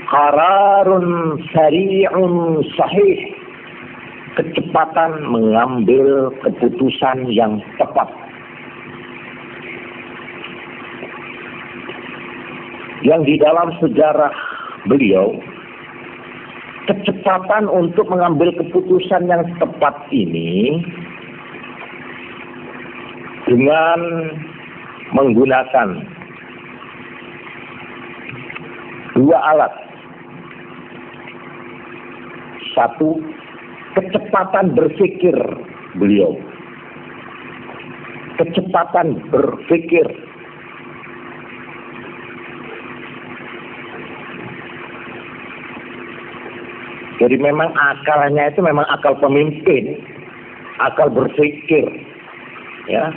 Qararun sari'un sahih, kecepatan mengambil keputusan yang tepat. Yang di dalam sejarah beliau, kecepatan untuk mengambil keputusan yang tepat ini dengan menggunakan dua alat. Satu, kecepatan berpikir beliau. Kecepatan berpikir. Jadi memang akalnya itu memang akal pemimpin, akal berpikir, ya.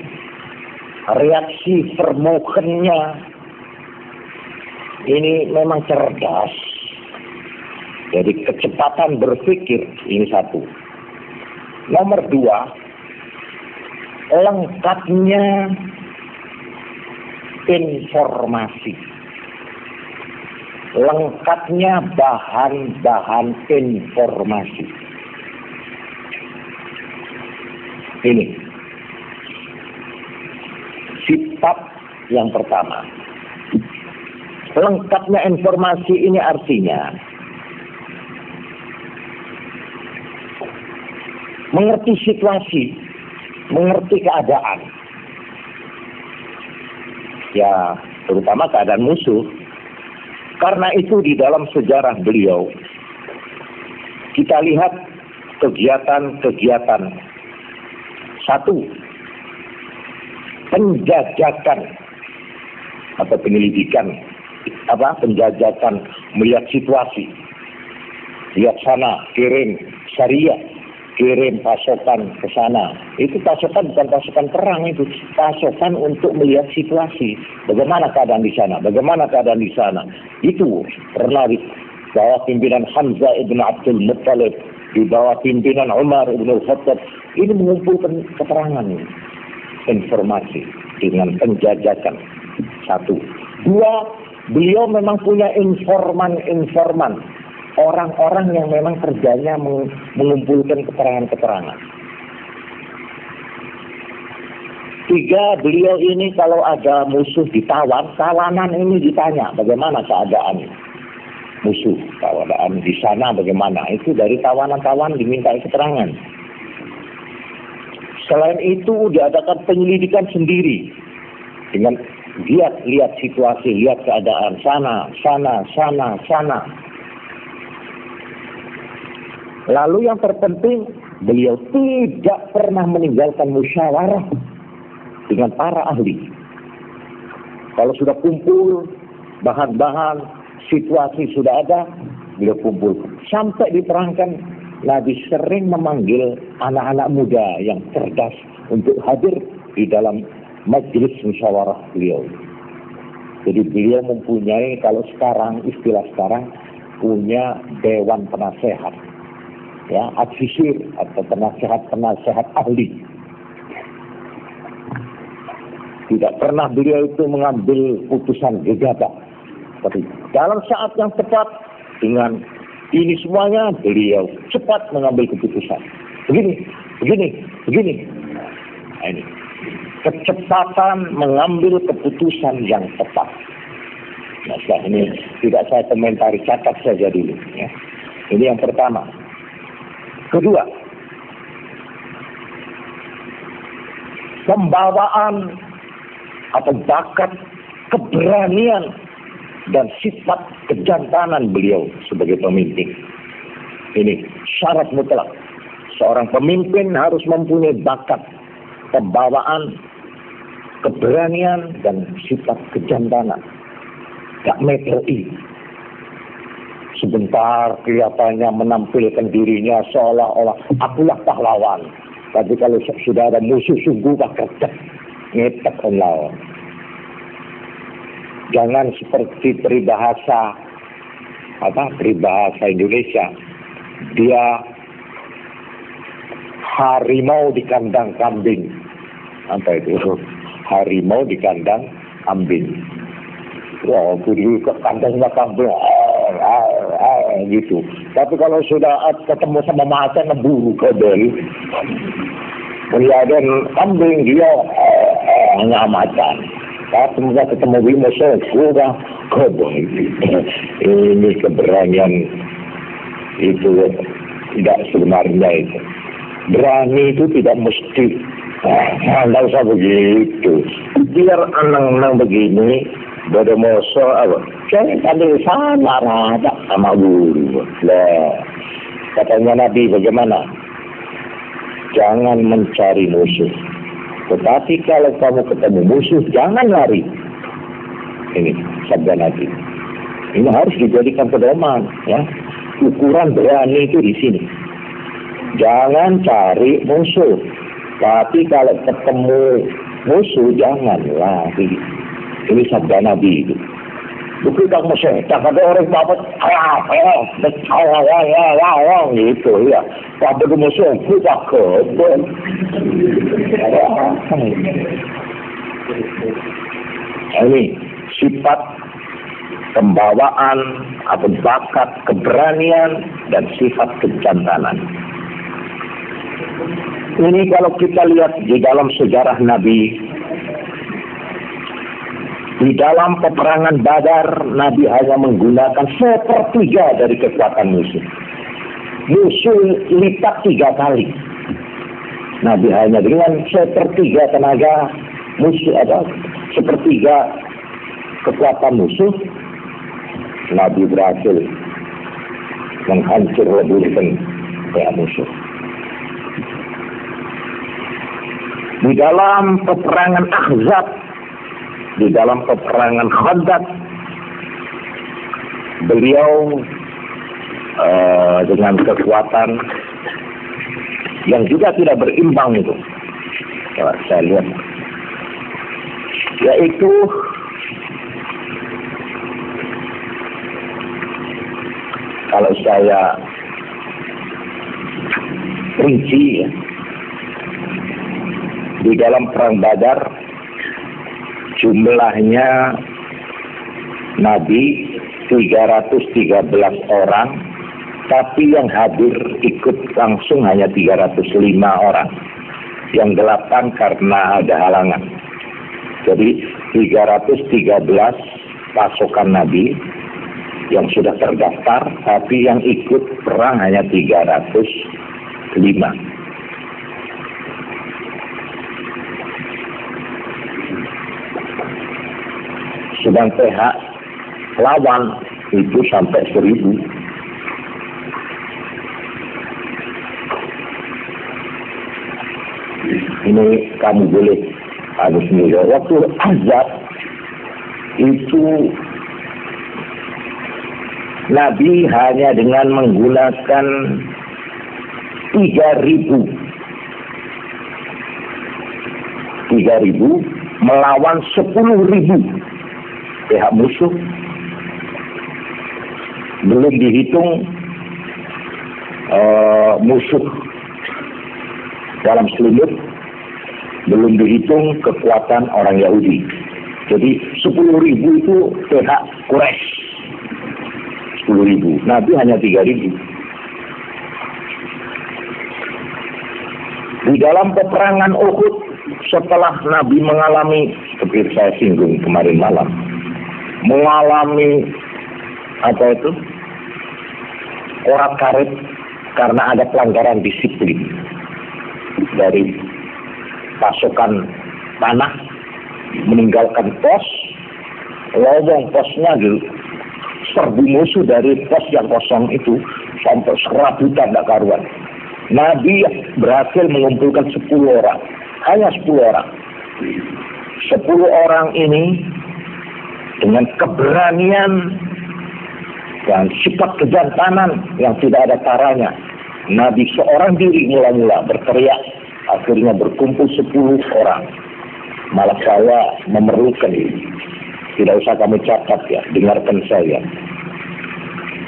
Reaksi vermogennya ini memang cerdas. Jadi kecepatan berpikir ini satu. Nomor dua, lengkapnya informasi. Lengkapnya bahan-bahan informasi. Ini sifat yang pertama. Lengkapnya informasi ini artinya mengerti situasi, mengerti keadaan. Ya, terutama keadaan musuh. Karena itu di dalam sejarah beliau, kita lihat kegiatan-kegiatan. Satu, penjajakan atau penyelidikan, penjajakan melihat situasi. Lihat sana, kirim syariah, kirim pasukan ke sana. Itu pasukan bukan pasukan perang, itu pasukan untuk melihat situasi. Bagaimana keadaan di sana? Bagaimana keadaan di sana? Itu pernah di bawah pimpinan Hamzah ibn Abdul Muttalib, di bawah pimpinan Umar ibn Khattab. Ini mengumpulkan keterangan, informasi dengan penjajakan. Satu. Dua, beliau memang punya informan-informan. Orang-orang yang memang kerjanya mengumpulkan keterangan-keterangan. Tiga, beliau ini kalau ada musuh ditawan, tawanan ini ditanya bagaimana keadaan musuh, keadaan di sana bagaimana. Itu dari tawanan-tawanan diminta keterangan. Selain itu diadakan penyelidikan sendiri dengan lihat situasi, lihat keadaan sana. Lalu yang terpenting, beliau tidak pernah meninggalkan musyawarah dengan para ahli. Kalau sudah kumpul bahan-bahan, situasi sudah ada, beliau kumpul. Sampai diterangkan, Nabi sering memanggil anak-anak muda yang cerdas untuk hadir di dalam majelis musyawarah beliau. Jadi beliau mempunyai, kalau sekarang, istilah sekarang, punya dewan penasehat. Ya, advisir atau penasehat ahli. Tidak pernah beliau itu mengambil putusan gegabah. Tapi dalam saat yang tepat, dengan ini semuanya, beliau cepat mengambil keputusan. Begini. Nah, ini. Kecepatan mengambil keputusan yang tepat. Nah, ini tidak saya komentari, catat saja dulu. Ya. Ini yang pertama. Kedua, pembawaan atau bakat, keberanian, dan sifat kejantanan beliau sebagai pemimpin. Ini syarat mutlak. Seorang pemimpin harus mempunyai bakat, pembawaan, keberanian, dan sifat kejantanan. Gak metoi. Sebentar kelihatannya menampilkan dirinya seolah-olah akulah pahlawan. Tapi kalau sudah ada musuh sungguh kerja ngetek lawan. Jangan seperti peribahasa Indonesia. Dia harimau di kandang kambing. Apa itu? Harimau di kandang kambing. Wah, dulu ke kandangnya kambing. gitu. Tapi kalau sudah ketemu sama macan ngeburu kobel. Kemudian kambing dia hanya macan. Tapi ketemu Bimo sudah kobel. Ini keberanian itu tidak sebenarnya itu. Berani itu tidak mesti tidak usah begitu. Biar anak-anak begini Bodomoso apa? Saya tadi sama ada sama guru. Lah, katanya Nabi bagaimana? Jangan mencari musuh. Tetapi kalau kamu ketemu musuh, jangan lari. Ini sabda Nabi. Ini harus dijadikan pedoman, ya. Ukuran berani itu di sini. Jangan cari musuh. Tapi kalau ketemu musuh, jangan lari. Ini sabda Nabi itu. Bukan kamu setak ada orang bapak gitu ya. Pada musuh kita kebun. Ini sifat pembawaan atau bakat keberanian dan sifat kejantanan. Ini kalau kita lihat di dalam sejarah Nabi, di dalam peperangan Badar, Nabi hanya menggunakan 1/3 dari kekuatan musuh. Musuh lipat 3 kali. Nabi hanya dengan 1/3 tenaga musuh atau 1/3 kekuatan musuh, Nabi berhasil menghancur leburkan musuh. Di dalam peperangan Ahzab, di dalam peperangan Khandaq, beliau dengan kekuatan yang juga tidak berimbang itu, saya lihat, yaitu kalau saya rinci ya, di dalam perang Badar jumlahnya Nabi 313 orang, tapi yang hadir ikut langsung hanya 305 orang. Yang 8 karena ada halangan. Jadi 313 pasukan Nabi yang sudah terdaftar, tapi yang ikut perang hanya 305. Sedang pihak lawan itu sampai 1000. Ini kamu boleh harus melihat. Waktu Ahzab itu Nabi hanya dengan menggunakan 3.000 melawan 10.000 pihak musuh. Belum dihitung musuh dalam selimut, belum dihitung kekuatan orang Yahudi. Jadi 10.000 itu pihak Quraisy. 10.000. Nabi hanya 3.000. Di dalam peperangan Uhud, setelah Nabi mengalami, seperti saya singgung kemarin malam, mengalami apa itu? Orat-karit karena ada pelanggaran disiplin dari pasukan panah meninggalkan pos, lowong posnya serbu musuh dari pos yang kosong itu sampai serabutan tidak karuan. Nabi berhasil mengumpulkan 10 orang, hanya 10 orang. 10 orang ini dengan keberanian dan sifat kejantanan yang tidak ada taranya. Nabi seorang diri mula-mula berteriak, akhirnya berkumpul 10 orang. Malah saya memerlukan ini. Tidak usah kamu catat ya, dengarkan saya.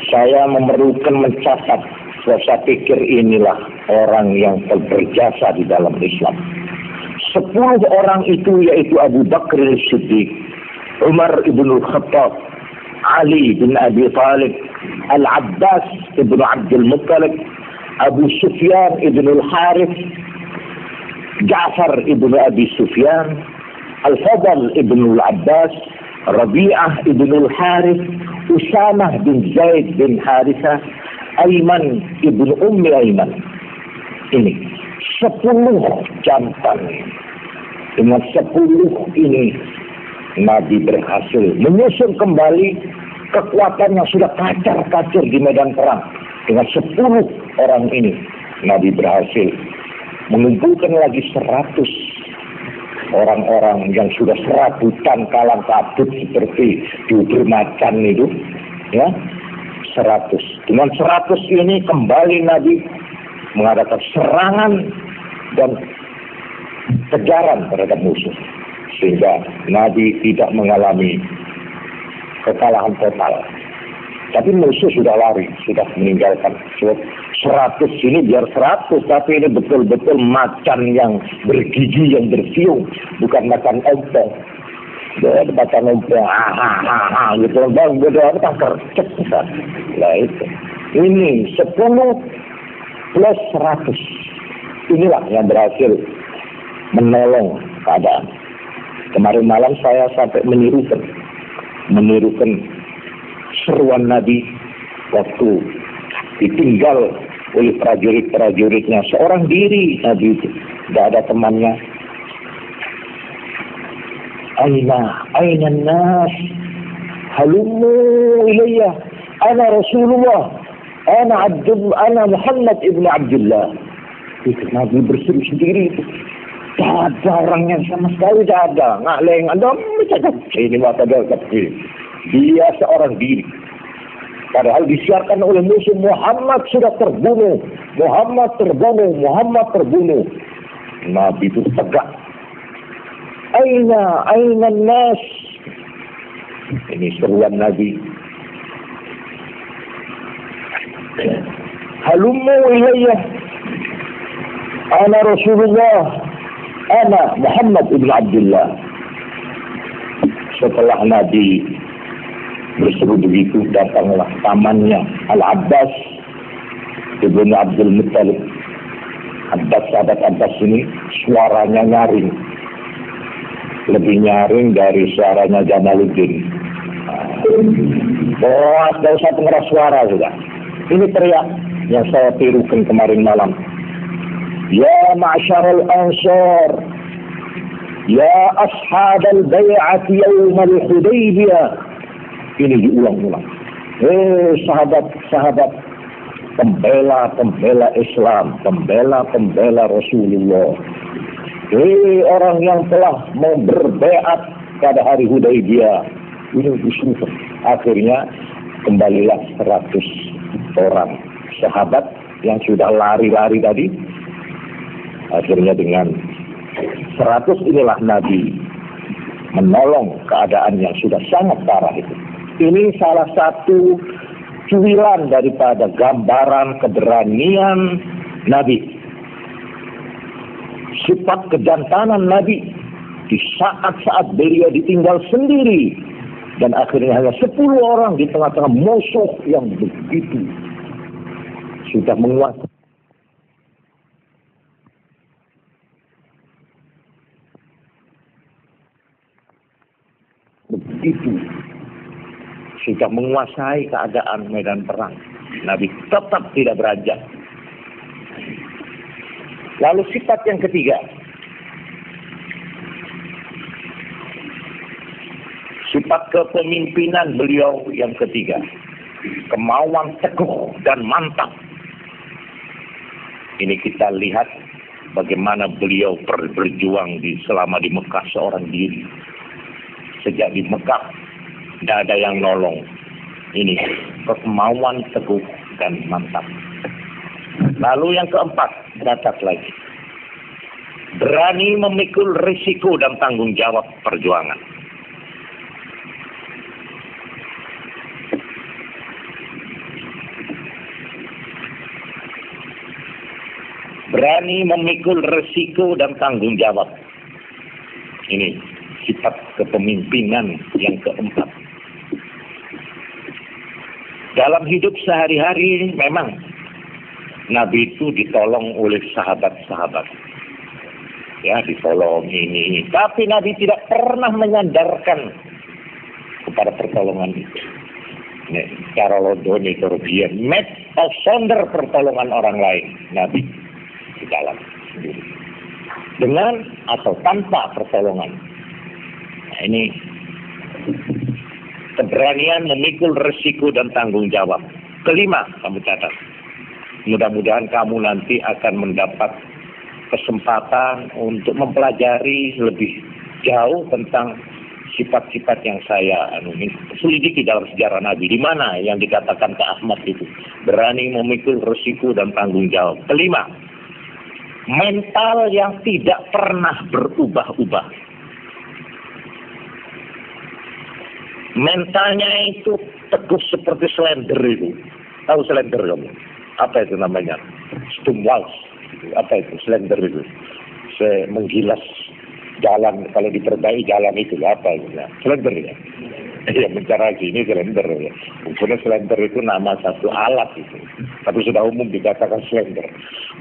Saya memerlukan mencatat. Saya pikir inilah orang yang berjasa di dalam Islam. 10 orang itu yaitu Abu Bakar As-Siddiq, Umar ibn Khattab, Ali bin Abi Thalib, Al-Abbas ibnu Abdul Muttalib, Abu Sufyan ibnu Al-Harith, Ja'far ibnu Abi Sufyan, Al-Fadl ibnu Al-Abbas, Rabi'ah ibnu Al-Harith, Usamah bin Zaid bin Harithah, Aiman ibnu Ummi Aiman. Ini 10 jantan. Dengan 10 ini Nabi berhasil menyusun kembali kekuatan yang sudah kacir-kacir di medan perang. Dengan 10 orang ini Nabi berhasil mengumpulkan lagi 100 orang-orang yang sudah serabutan kalang kabut seperti Dudur Macan itu, ya, 100. Dengan 100 ini kembali Nabi mengadakan serangan dan kejaran terhadap musuh, sehingga Nabi tidak mengalami kekalahan total. Tapi musuh sudah lari, sudah meninggalkan. 100 ini biar 100, tapi ini betul-betul macan yang bergigi, yang bersiung, bukan macan ompong. Dia macan ompong, gitu, bang, beda takar, cek, lah itu. Ini 10 plus 100. Inilah yang berhasil menolong keadaan. Kemarin malam saya sampai menirukan seruan Nabi waktu ditinggal oleh prajurit-prajuritnya seorang diri. Nabi itu tidak ada temannya. Aina nas halumu ilayya ana Rasulullah ana Muhammad ibn Abdullah. Itu Nabi berseru sendiri itu. Tak ada orangnya sama sekali, tak ada. Ngaleng, ada macam ini mata dia kecil. Dia seorang diri. Padahal disiarkan oleh musuh, Muhammad sudah terbunuh. Muhammad terbunuh. Nabi itu tegak. Aina nas. Ini seruan Nabi. Halumu ilayya. Ana Rasulullah. Ana Muhammad ibn Abdullah. Setelah Nabi berseru begitu, datanglah pamannya Al-Abbas ibn Abdul Muttalib. Sahabat Abbas ini suaranya nyaring, lebih nyaring dari suaranya Jamaluddin. Tidak usah pengeras suara sudah. Ini teriak yang saya tirukan kemarin malam. Ya ma'syaral ansar, ya ashabal bay'at yawm al-Hudaybiyah. Ini diulang-ulang. Sahabat-sahabat, pembela Islam, pembela Rasulullah. Orang yang telah mau berbeat pada hari Hudaybiyah. Ini disuruh. Akhirnya kembalilah 100 orang sahabat yang sudah lari-lari tadi. Akhirnya dengan 100 inilah Nabi menolong keadaan yang sudah sangat parah itu. Ini salah satu cuilan daripada gambaran keberanian Nabi. Sifat kejantanan Nabi di saat-saat beliau ditinggal sendiri. Dan akhirnya hanya 10 orang di tengah-tengah musuh yang begitu sudah menguasai. Begitu sudah menguasai keadaan medan perang. Nabi tetap tidak beranjak. Lalu sifat yang ketiga, sifat kepemimpinan beliau yang ketiga, kemauan teguh dan mantap. Ini kita lihat bagaimana beliau berjuang selama di Mekah seorang diri. Sejak di Mekah tidak ada yang nolong. Ini kemauan teguh dan mantap. Lalu yang keempat, catat lagi. Berani memikul risiko dan tanggung jawab perjuangan. Berani memikul risiko dan tanggung jawab. Ini sifat kepemimpinan yang keempat. Dalam hidup sehari-hari memang Nabi itu ditolong oleh sahabat-sahabat. Ya, ditolong ini. Tapi Nabi tidak pernah menyandarkan kepada pertolongan itu. Nek, cara lodoni kerugian, met atau sonder pertolongan orang lain. Nabi di dalam sendiri. Dengan atau tanpa pertolongan. Nah, ini keberanian memikul resiko dan tanggung jawab. Kelima, kamu catat. Mudah-mudahan kamu nanti akan mendapat kesempatan untuk mempelajari lebih jauh tentang sifat-sifat yang saya selidiki dalam sejarah Nabi. Di mana yang dikatakan ke Ahmad itu berani memikul resiko dan tanggung jawab. Kelima, mental yang tidak pernah berubah-ubah. Mentalnya itu teguh seperti slender itu. Tahu slender kamu? Apa itu namanya? Stumwals. Apa itu? Slender itu. Saya menggilas jalan, kalau diperbaiki jalan itu apa itu? Slender ya. Iya, mencari ini slender ya. Maksudnya slender itu nama satu alat itu. Tapi sudah umum dikatakan slender.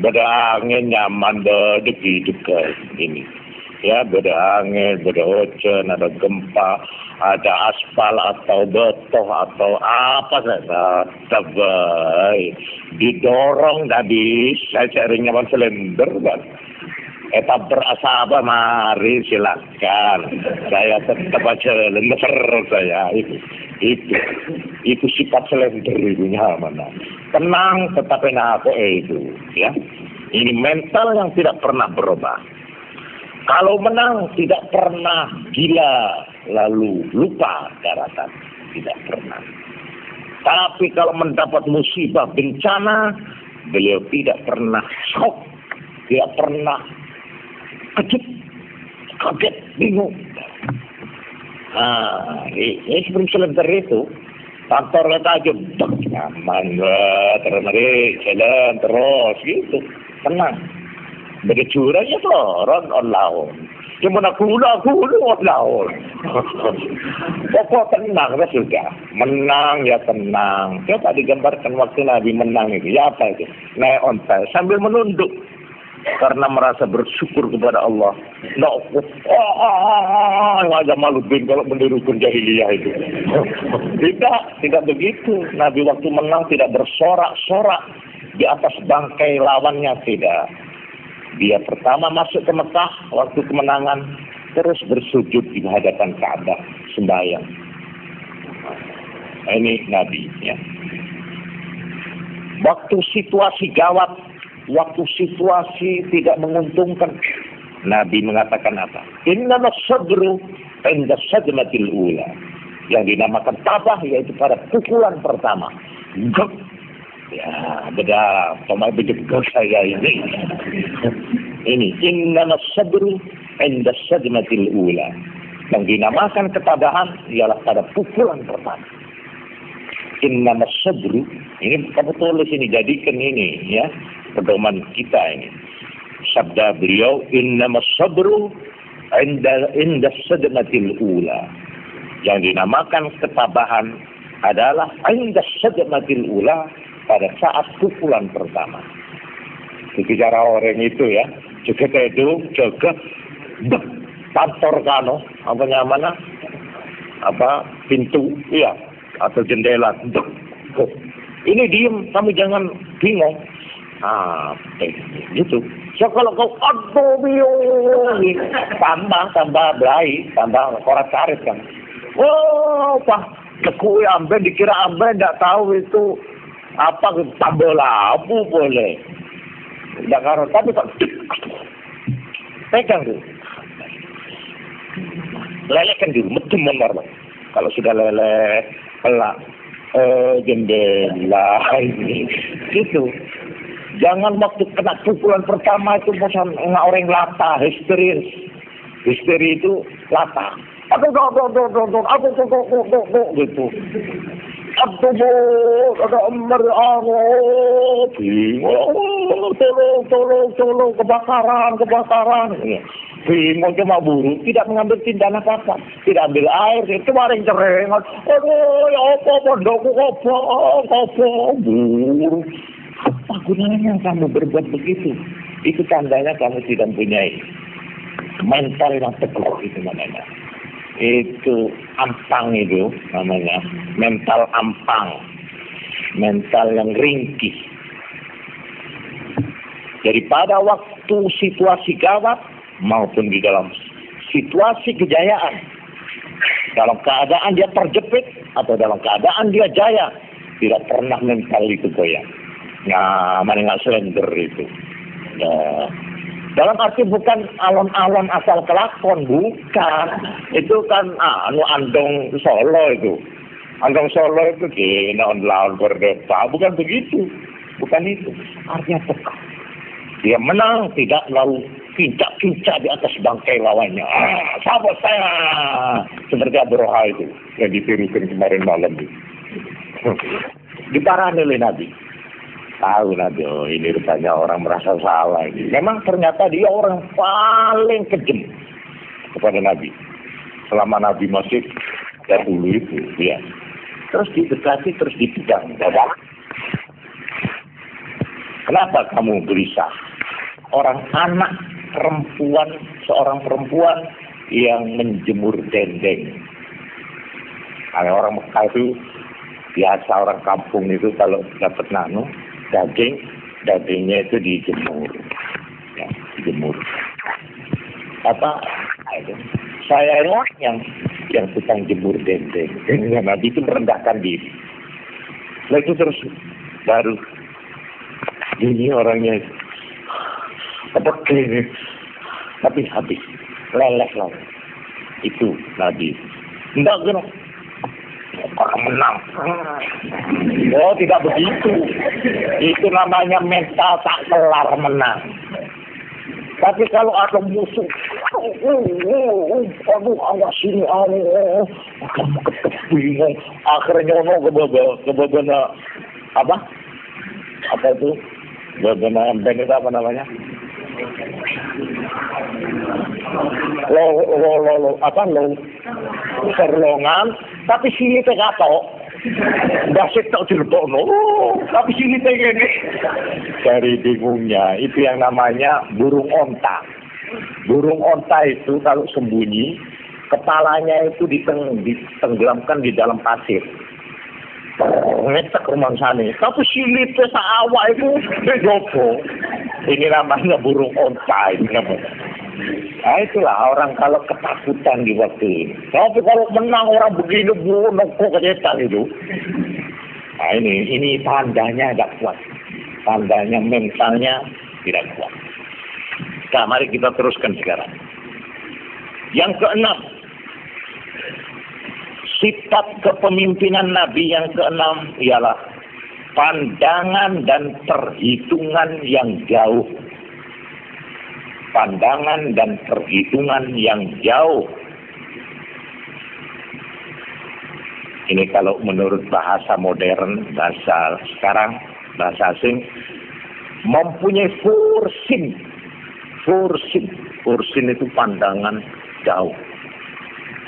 Beda angin nyaman hidup ke ini. Ya, beda angin, beda hujan, ada gempa, ada aspal atau betoh atau apa saja, tebal, didorong dah bisa cari nyaman slender kan. Eta berasa apa, mari silakan. Saya tetap aja slender saya itu sifat slender itu nyaman. Tenang tetapi aku itu ya. Ini mental yang tidak pernah berubah. Kalau menang tidak pernah gila lalu lupa daratan, tidak pernah. Tapi kalau mendapat musibah bencana, beliau tidak pernah shock, tidak pernah kaget, bingung. Nah, ini seperti slender itu, kantornya aja nyaman, jalan terus gitu, tenang. Begitu curangnya orang on laut. Cuma aku on laut. Pokok tenang lah sudah. Menang ya tenang. Coba digambarkan waktu Nabi menang itu. Ya apa itu? Naik onta sambil menunduk. Karena merasa bersyukur kepada Allah. Agak malu bin kalau menirukan jahiliyah itu. Tidak begitu. Nabi waktu menang tidak bersorak-sorak di atas bangkai lawannya, tidak. Dia pertama masuk ke Mekah waktu kemenangan, terus bersujud di hadapan Ka'bah sembahyang. Nah, ini Nabi ya. Waktu situasi gawat, waktu situasi tidak menguntungkan, Nabi mengatakan apa? Innamas sabru 'inda sadmatil ula. Yang dinamakan tabah yaitu pada pukulan pertama. Ya, beda sama begitu saya ini. Ini innamas sabru 'inda sadmatil ula. Yang dinamakan ketabahan ialah pada pukulan pertama. Innamas sabru, ini kamu tulis ini, jadikan ini ya pedoman kita ini. Sabda beliau, innamas sabru 'inda sadmatil ula. Yang dinamakan ketabahan adalah 'inda sadmatil ula, pada saat pukulan pertama. Bicara orang itu ya, juga itu jaga kantor kano, apa namanya, apa pintu, ya atau jendela. Ini diem, kamu jangan bingung. Gitu. So kalau kau tambah belai, tambah korat karet kan. Pak, lekui amben dikira amben, tidak tahu itu. Apa tambah labu boleh. Tidak karena tapi tak pegang tuh. Lelekan dulu, medem normal. Kalau sudah leleh, pelak, jendela ini, gitu. Jangan waktu kena pukulan pertama itu bosan orang lata, histeris. Histeri itu lata. Gitu. Ada ember tolong kebakaran. bingung cuma buru, tidak mengambil tindakan apa-apa, tidak ambil air, itu kemarin cerengan, aduh ya apa pondokku kopo, buru. Apa gunanya kamu berbuat begitu? Itu tandanya kamu tidak mempunyai mental yang teguh, itu namanya. Itu ampang itu namanya, mental ampang, mental yang ringkih. Daripada waktu situasi gawat maupun di dalam situasi kejayaan, dalam keadaan dia terjepit atau dalam keadaan dia jaya, tidak pernah mental itu goyang. Nah, mana nggak slender itu. Ya. Dalam arti bukan alon-alon asal kelakon, bukan. Itu kan andong Solo itu. Andong Solo itu kena lawan berdebat, bukan begitu. Bukan itu. Artinya teguh. Dia menang, tidak lalu kincak-kincak di atas bangkai lawannya. Sahabat saya. Seperti Abroha itu. Yang ditirukan kemarin malam itu. Diparani oleh Nabi. Tahu Nabi, oh ini rupanya orang merasa salah. Memang ternyata dia orang paling kejam kepada Nabi. Selama Nabi masih dahulu itu. Ya. Terus didekati, terus dipedang. Kenapa kamu gelisah? Orang anak perempuan, seorang perempuan yang menjemur dendeng. Ada orang Mekah itu biasa, orang kampung itu kalau dapat dagingnya itu dijemur. Ya, dijemur. Saya yang tukang jemur dendeng. Nabi itu merendahkan diri. Lalu itu terus baru ini orangnya begini, tapi habis leleh lah. Itu Nabi. Enggak gini. Orang menang. Oh, tidak begitu. Itu namanya mental tak kelar menang. Tapi kalau ada musuh, aduh, awas sini, kamu bingung. Akhirnya kebabana apa? Apa itu? Kebabana band itu apa namanya? Serlongan, tapi sini tegato, dasit tak dilebokno, tapi sini tegene. Dari bingungnya, itu yang namanya burung onta. Burung onta itu kalau sembunyi, kepalanya itu ditenggelamkan di dalam pasir. Ngetek rumah sana, tapi silit awak itu jopo. Ini namanya burung onta, ini namanya. Nah itulah orang kalau ketakutan di waktu ini. Tapi kalau menang orang begini bunuh kok kecetan itu. Nah ini tandanya tidak kuat. Tandanya mentalnya tidak kuat. Nah mari kita teruskan sekarang. Yang keenam, sifat kepemimpinan Nabi yang keenam ialah pandangan dan perhitungan yang jauh. Pandangan dan perhitungan yang jauh. Ini kalau menurut bahasa modern, bahasa sekarang, bahasa asing, mempunyai fursin. Fursin itu pandangan jauh.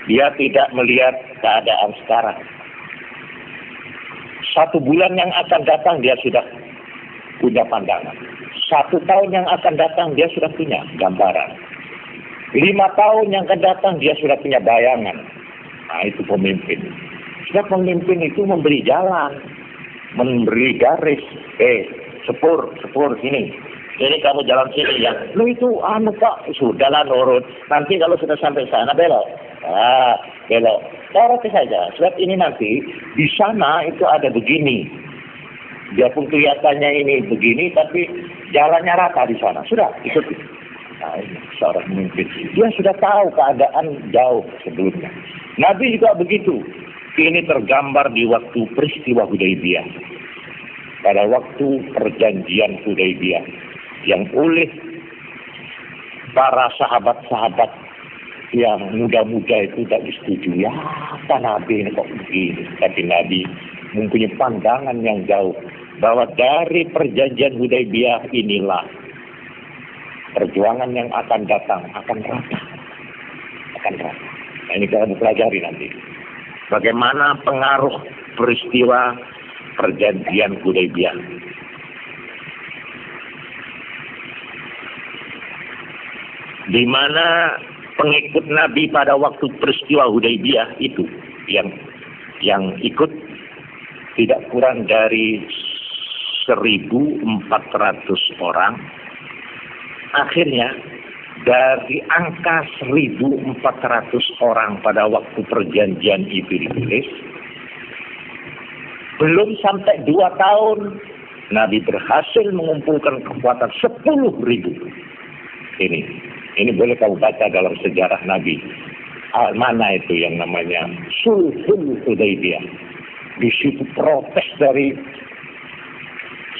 Dia tidak melihat keadaan sekarang. 1 bulan yang akan datang dia sudah punya pandangan. 1 tahun yang akan datang dia sudah punya gambaran. 5 tahun yang akan datang dia sudah punya bayangan. Nah itu pemimpin. Sebab pemimpin itu memberi jalan, memberi garis. Sepur sini. Ini kamu jalan sini ya. Lu itu Pak, sudahlah nurut. Nanti kalau sudah sampai sana belok. Belok. Lewati saja. Sebab ini nanti di sana itu ada begini. Biarpun kelihatannya ini begini, tapi jalannya rata di sana. Sudah, ikuti. Nah, ini seorang pemimpin. Dia sudah tahu keadaan jauh sebelumnya. Nabi juga begitu. Ini tergambar di waktu peristiwa Hudaybiyah. Pada waktu perjanjian Hudaybiyah. Yang oleh para sahabat-sahabat yang muda-muda itu tidak disetujui. Ya, apa Nabi ini kok begini? Tapi Nabi mempunyai pandangan yang jauh bahwa dari perjanjian Hudaybiyah inilah perjuangan yang akan datang akan rata. Nah, ini kita pelajari nanti. Bagaimana pengaruh peristiwa perjanjian Hudaybiyah. Di mana pengikut Nabi pada waktu peristiwa Hudaybiyah itu yang ikut tidak kurang dari 1.400 orang. Akhirnya dari angka 1.400 orang pada waktu perjanjian itu ditulis, belum sampai 2 tahun Nabi berhasil mengumpulkan kekuatan 10.000. Ini boleh kamu baca dalam sejarah Nabi. Mana itu yang namanya Sulhul Hudaybiyah. Di situ protes dari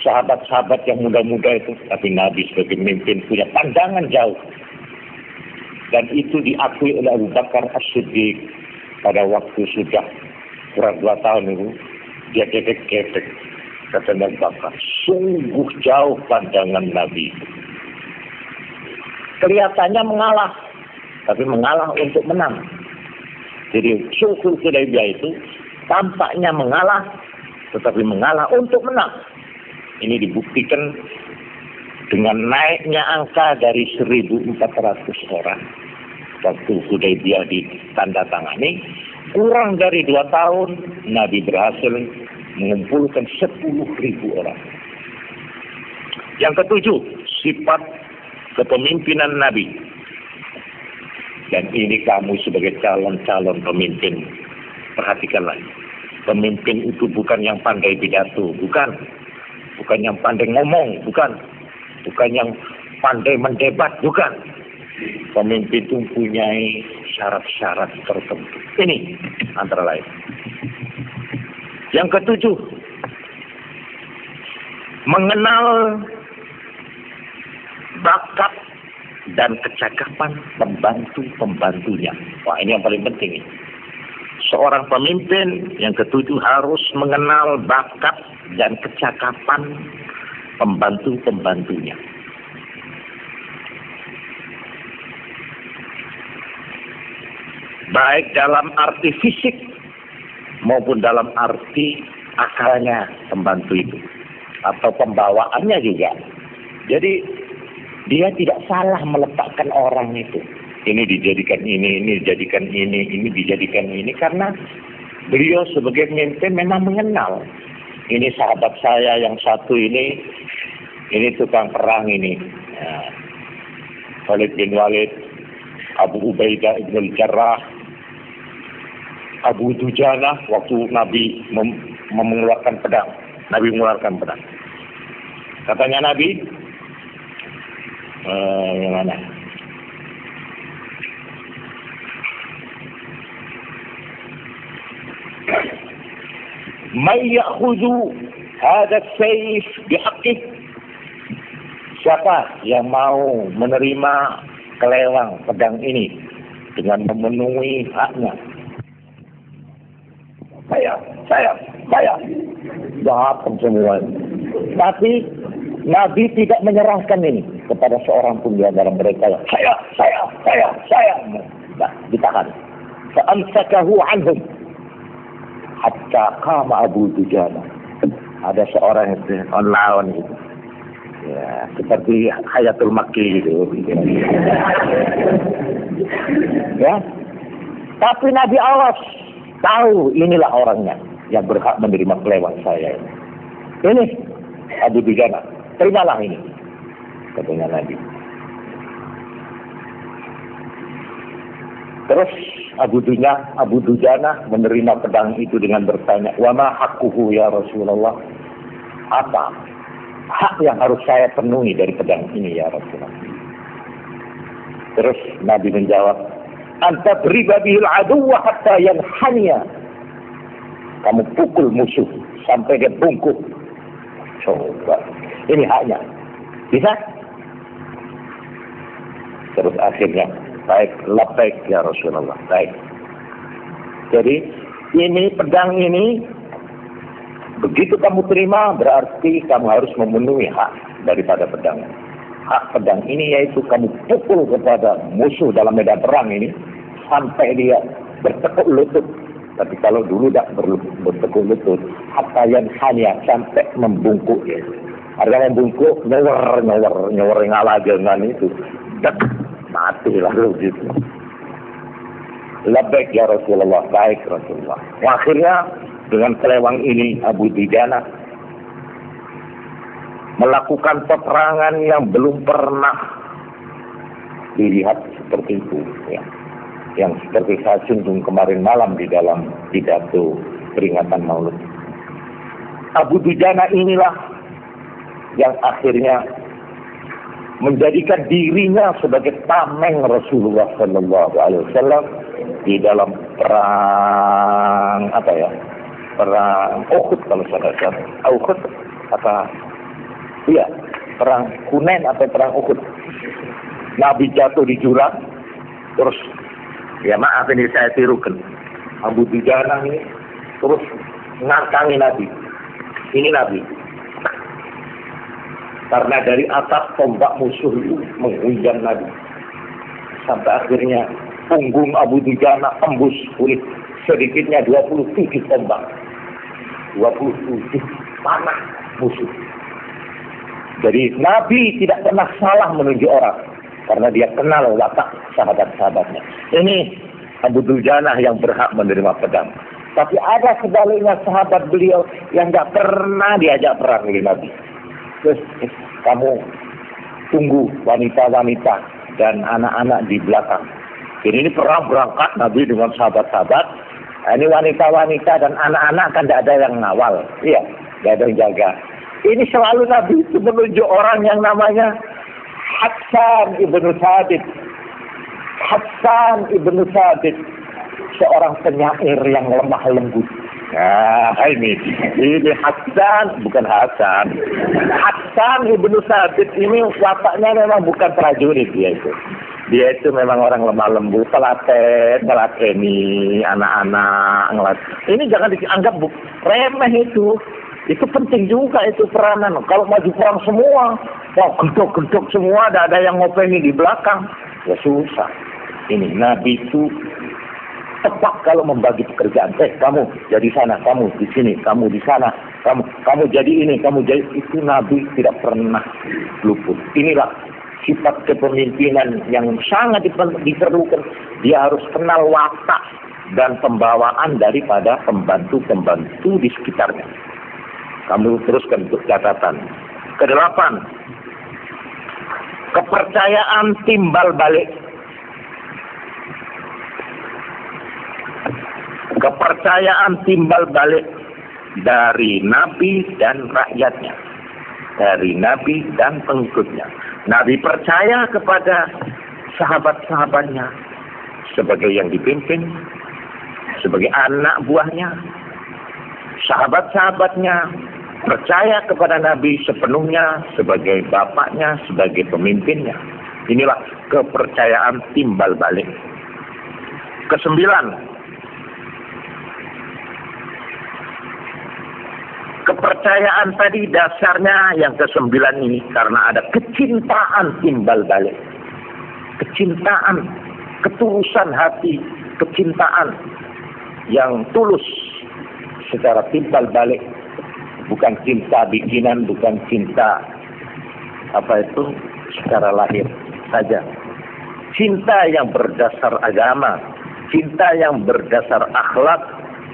sahabat-sahabat yang muda-muda itu, tapi Nabi sebagai pemimpin punya pandangan jauh. Dan itu diakui oleh Abu Bakar As-Siddiq pada waktu sudah kurang 2 tahun itu. Dia gedek-gedek, kata Abu Bakar, sungguh jauh pandangan Nabi. Kelihatannya mengalah, tapi mengalah untuk menang. Jadi Sulhul Hudaybiyah itu tampaknya mengalah, tetapi mengalah untuk menang. Ini dibuktikan dengan naiknya angka dari 1.400 orang waktu Hudaybiyah ditandatangani. Kurang dari 2 tahun Nabi berhasil mengumpulkan 10.000 orang. Yang ketujuh, sifat kepemimpinan Nabi. Dan ini kamu sebagai calon-calon pemimpin, perhatikanlah. Pemimpin itu bukan yang pandai pidato, bukan yang pandai ngomong, bukan yang pandai mendebat, bukan. Pemimpin itu mempunyai syarat-syarat tertentu. Ini antara lain. Yang ketujuh, mengenal bakat dan kecakapan pembantu-pembantunya. Wah, ini yang paling penting. Seorang pemimpin yang ketujuh harus mengenal bakat dan kecakapan pembantu-pembantunya. Baik dalam arti fisik maupun dalam arti akalnya pembantu itu. Atau pembawaannya juga. Jadi dia tidak salah meletakkan orang itu. Ini dijadikan ini dijadikan ini dijadikan ini. Karena beliau sebagai pemimpin memang mengenal. Ini sahabat saya yang satu ini tukang perang ini. Ya. Khalid bin Walid, Abu Ubaidah ibn al-Jarrah, Abu Dujana waktu Nabi mengeluarkan pedang. Nabi mengeluarkan pedang. Katanya Nabi, yang mana? Man ya'khudhu hadha as-sayf bihaqqih. Siapa yang mau menerima kelewang pedang ini dengan memenuhi haknya? Saya. Datang semua. Tapi Nabi tidak menyerahkan ini kepada seorang pun di antara mereka. Saya. Nah, ditahan. Fa'amsakahu anhum hatta qama Abu Dujana. Ada seorang itu lawan gitu. Ya, seperti Hayatul Makki gitu. Ya. Tapi Nabi awas, tahu inilah orangnya yang berhak menerima kelewat saya. Ini Abu Dujana, terimalah ini, katanya Nabi. Terus Abu Dujana menerima pedang itu dengan bertanya, wa ma haqquhu ya Rasulullah? Apa hak yang harus saya penuhi dari pedang ini ya Rasulullah? Terus Nabi menjawab, anta beriba bihil aduwa hatta yanhaniya. Kamu pukul musuh sampai dia bungkuk. Coba, ini haknya. Bisa? Terus akhirnya, baik, labbaik ya Rasulullah. Baik. Jadi, ini pedang ini, begitu kamu terima, berarti kamu harus memenuhi hak daripada pedang. hak pedang ini, yaitu kamu pukul kepada musuh dalam medan perang ini sampai dia bertekuk lutut. Tapi kalau dulu tidak bertekuk lutut, hatta yang hanya sampai membungkuk ya. Ada membungkuk, nyawer ngalah dengan itu, dek, mati lalu gitu. Labbaik ya Rasulullah, baik Rasulullah. Akhirnya dengan kelewang ini Abu Dujana melakukan peperangan yang belum pernah dilihat seperti itu ya. Yang seperti saya singgung kemarin malam di dalam pidato peringatan Maulid. Abu Dujana inilah yang akhirnya menjadikan dirinya sebagai tameng Rasulullah Sallallahu Alaihi Wasallam di dalam perang perang Uhud kalau saya salah. Uhud perang Hunain atau perang Uhud. Nabi jatuh di jurang, terus ya maaf ini saya tirukan. Abu Dujana ini terus ngangkangi Nabi. Ini Nabi. Karena dari atas tombak musuh itu menghujam Nabi. Sampai akhirnya punggung Abu Dujana tembus kulit. Sedikitnya 27 tombak. 27 panah musuh. Jadi Nabi tidak pernah salah menunjuk orang. Karena dia kenal watak sahabat-sahabatnya. Ini Abu Dujana yang berhak menerima pedang. Tapi ada sebaliknya sahabat beliau yang tidak pernah diajak perang oleh Nabi. Terus kamu tunggu wanita-wanita dan anak-anak di belakang. Jadi ini perang berangkat Nabi dengan sahabat-sahabat. Ini wanita-wanita dan anak-anak kan tidak ada yang ngawal. Iya, tidak ada yang jaga. Ini selalu Nabi itu menunjuk orang yang namanya Hassan ibnu Thabit. Hassan ibnu Thabit, seorang penyair yang lemah lembut. Nah, ini Hassan, bukan Hasan. Hassan ibnu Thabit ini wataknya memang bukan prajurit dia itu. Dia itu memang orang lemah lembut, melateni anak-anak. Ini jangan dianggap remeh itu. Itu penting juga itu peranan. Kalau maju perang semua, gedok-gedok semua, tidak ada yang ngopengi di belakang. Ya susah. Ini Nabi itu tepat kalau membagi pekerjaan. Kamu jadi sana, kamu di sini, kamu di sana, kamu jadi ini, kamu jadi itu. Nabi tidak pernah luput. Inilah sifat kepemimpinan yang sangat diperlukan. Dia harus kenal watak dan pembawaan daripada pembantu-pembantu di sekitarnya. Kamu teruskan untuk catatan. Kedelapan, kepercayaan timbal balik. Kepercayaan timbal balik dari Nabi dan rakyatnya. Dari Nabi dan pengikutnya. Nabi percaya kepada sahabat-sahabatnya sebagai yang dipimpin, sebagai anak buahnya. Sahabat-sahabatnya percaya kepada Nabi sepenuhnya sebagai bapaknya, sebagai pemimpinnya. Inilah kepercayaan timbal balik. Kesembilan, kepercayaan tadi dasarnya yang kesembilan ini karena ada kecintaan timbal balik. Kecintaan, ketulusan hati, kecintaan yang tulus secara timbal balik. Bukan cinta bikinan, bukan cinta secara lahir saja. Cinta yang berdasar agama, cinta yang berdasar akhlak,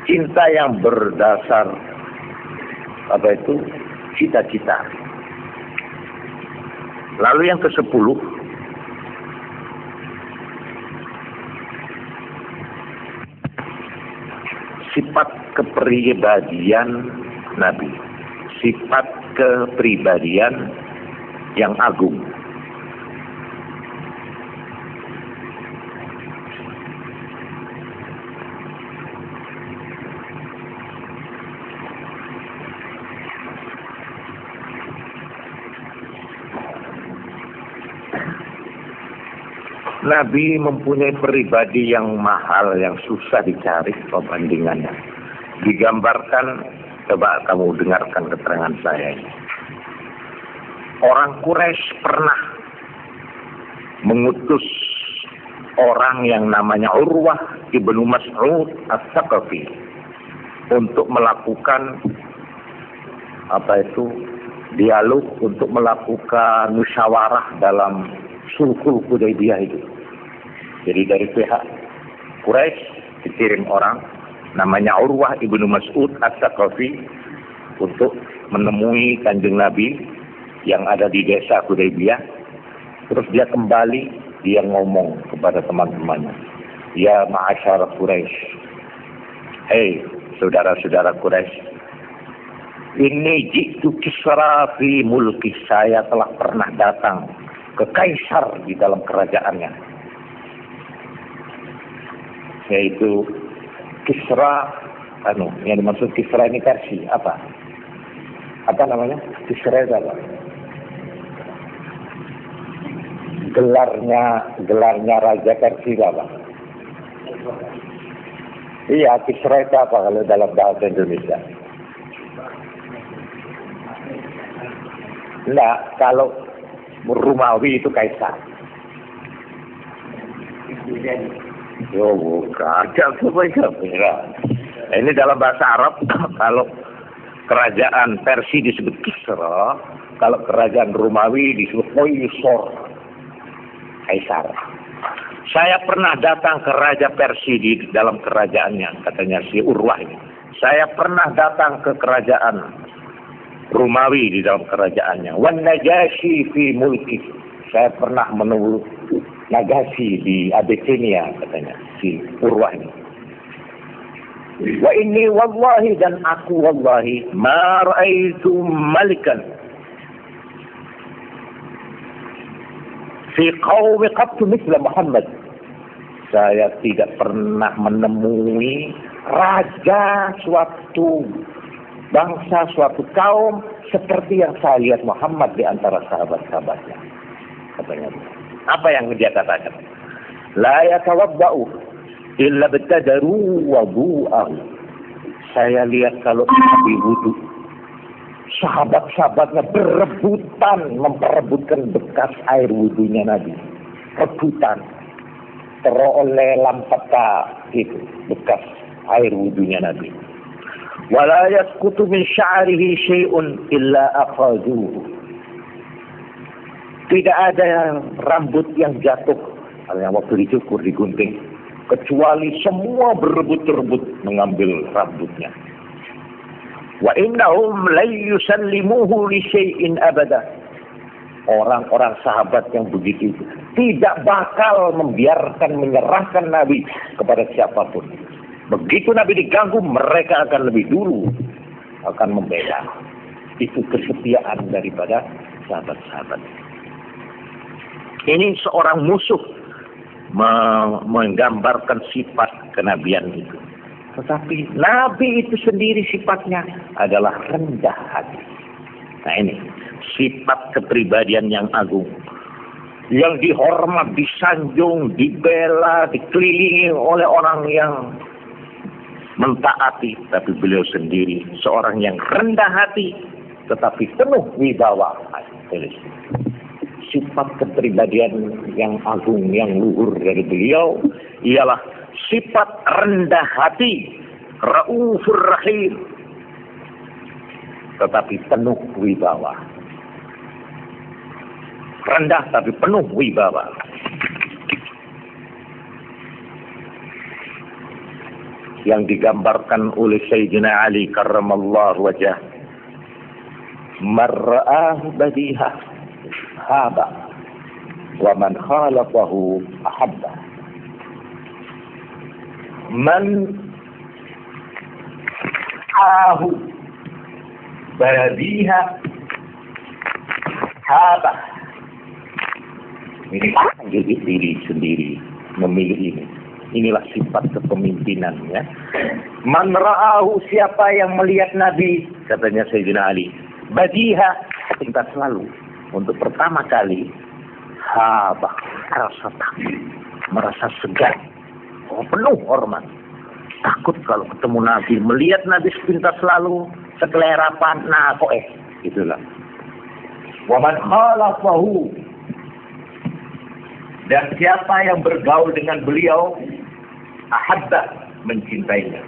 cinta yang berdasar cita-cita. Lalu yang ke-10, sifat kepribadian Nabi, sifat kepribadian yang agung. Nabi mempunyai pribadi yang mahal, yang susah dicari perbandingannya. Digambarkan, coba kamu dengarkan keterangan saya ini. Orang Quraisy pernah mengutus orang yang namanya Urwah ibnu Mas'ud As-Saqafi untuk melakukan dialog, untuk melakukan musyawarah dalam sulhul Hudaybiyah itu. Jadi dari pihak Quraisy dikirim orang namanya Urwah ibnu Mas'ud As-Saqafi untuk menemui Kanjeng Nabi yang ada di desa Hudaybiyah. Terus dia kembali, dia ngomong kepada teman-temannya, ya ma'asyara Quraisy, hei saudara-saudara Quraisy, ini jitu Kisra fi mulki, saya telah pernah datang ke Kaisar di dalam kerajaannya, yaitu Kisra, yang dimaksud Kisra ini Persia, apa namanya? Kisra itu apa? Gelarnya Raja Persia apa? Iya, Kisra itu apa kalau dalam bahasa Indonesia? Enggak, kalau Romawi itu Kaisar. Oh, bukan. Ini dalam bahasa Arab, kalau kerajaan Persia disebut Kisra, kalau kerajaan Romawi disebut Qaisar. Kaisar. Saya pernah datang ke Raja Persia di dalam kerajaannya, katanya si Urwah ini. Saya pernah datang ke kerajaan Romawi di dalam kerajaannya. Wan Najasyi fi mulki. Saya pernah menemui Najasyi di Abyssinia, katanya si Urwah ini. Wa inni wallahi, dan aku wallahi ma ra'aitu malikan fi qaumi qattu mithla Muhammad. Saya tidak pernah menemui raja suatu bangsa, suatu kaum seperti yang saya lihat Muhammad di antara sahabat-sahabatnya. Katanya. Apa yang dia katakan? La yatawadda'u illa bitadaru wudu'ahu. Saya lihat kalau Nabi wudu, sahabat-sahabatnya memperebutkan bekas air wudunya Nabi. Rebutan. Teroleh lampaka itu bekas air wudunya Nabi. Wala yasqutu min sya'rihi syai'un illa akhadhuhu. Tidak ada rambut yang jatuh yang waktu dicukur, digunting, kecuali semua berebut-rebut mengambil rambutnya. Wa innahum la yusallimuhu li syai'in abada. Orang-orang sahabat yang begitu itu tidak bakal menyerahkan Nabi kepada siapapun. Begitu Nabi diganggu, mereka akan lebih dulu akan membela. Itu kesetiaan daripada sahabat-sahabat. Ini seorang musuh menggambarkan sifat kenabian itu. Tetapi Nabi itu sendiri sifatnya adalah rendah hati. Nah ini sifat kepribadian yang agung, yang dihormat, disanjung, dibela, dikelilingi oleh orang yang mentaati. Tapi beliau sendiri seorang yang rendah hati, tetapi penuh wibawa. Sifat kepribadian yang agung, yang luhur dari beliau ialah sifat rendah hati, raufur rahim, tetapi penuh wibawa. Rendah tapi penuh wibawa. Yang digambarkan oleh Sayyidina Ali karramallahu wajah. Mar'ah badihah haba wa man khalafahu ahabba. Man ahu badiha haba. Ini diri sendiri memilih ini. Inilah sifat kepemimpinan, ya. Man ra'ahu, siapa yang melihat Nabi, katanya Sayyidina Ali, badiha, kita selalu untuk pertama kali haba, rasa takut, merasa segan, penuh hormat, takut kalau ketemu Nabi, melihat Nabi sepintas lalu sekelerapan, nah kok itulah. Wa man khalafahu, Dan siapa yang bergaul dengan beliau, ahabba, mencintainya.